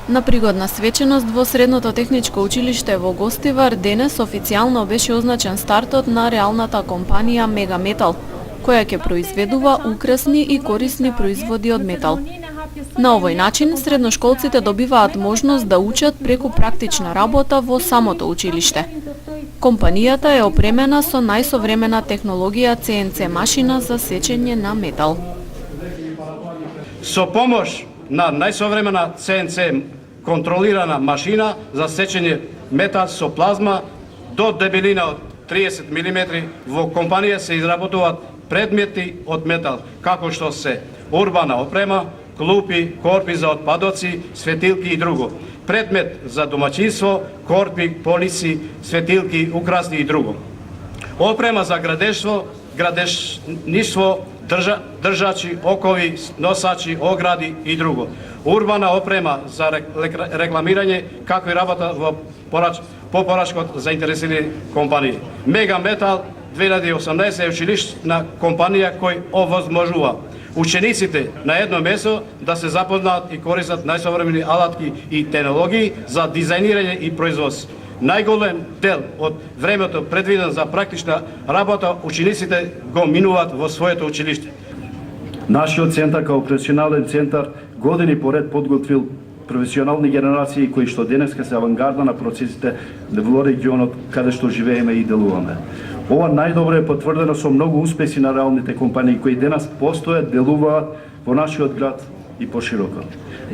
На пригодна свеченост во Средното техничко училиште во Гостивар денес официјално беше означен стартот на реалната компанија Мегаметал, која ќе произведува украсни и корисни производи од метал. На овој начин средношколците добиваат можност да учат преку практична работа во самото училиште. Компанијата е опремена со најсовремена технологија CNC машина за сечење на метал. Со помош на најсовремена CNC контролирана машина за сечење метал со плазма до дебелина од 30 мм во компанија се изработуваат предмети од метал, како што се урбана опрема, клупи, корпи за отпадоци, светилки и друго. Предмет за домаќинство, корпи, полици, светилки, украсни и друго. Опрема за градежништво, држачи, окови, носачи, огради и друго. Урбана опрема за рекламирање, како и работа по порачкот за заинтересирани компании. Мегаметал 2018 е училишна компанија кој овозможува учениците на едно место да се запознаат и користат најсовремени алатки и технологии за дизајнирање и производство. Најголем дел од времето предвиден за практична работа учениците го минуваат во своето училиште. Нашиот центар као професионален центар години поред подготвил професионални генерации кои што денеска се авангарда на процесите во регионот каде што живееме и делуваме. Ова најдобро е потврдено со многу успеси на реалните компании кои денес постојат, делуваат во нашиот град и пошироко.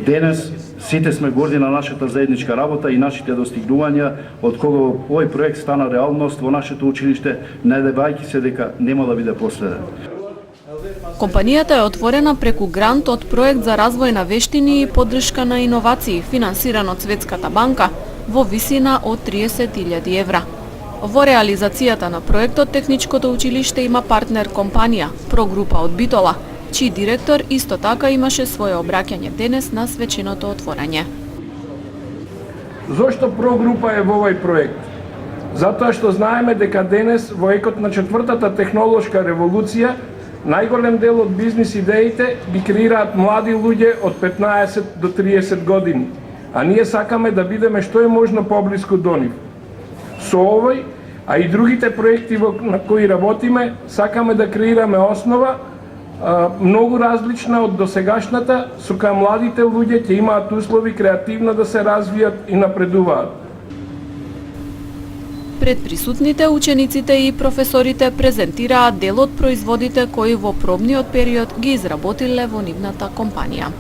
Денес сите сме горди на нашата заедничка работа и нашите достигнувања од кога овој проект стана реалност во нашето училиште, надевајќи се дека нема да биде последен. Компанијата е отворена преку грант од проект за развој на вештини и поддршка на иновации, финансиран од Светската банка во висина од 30.000 евра. Во реализацијата на проектот Техничкото училиште има партнер компанија, Прогрупа од Битола, чиј директор исто така имаше своје обраќање денес на свеченото отворање. Зошто Прогрупа е во овој проект? Затоа што знаеме дека денес во екот на четвртата технолошка револуција најголем дел од бизнис идеите ги креираат млади луѓе од 15 до 30 години, а ние сакаме да бидеме што е можно поблиску до нив. Со овој, а и другите проекти на кои работиме, сакаме да креираме основа многу различна од досегашната, со која младите луѓе ќе имаат услови креативно да се развијат и напредуваат. Пред присутните учениците и професорите презентираат дел од производите кои во пробниот период ги изработиле во нивната компанија.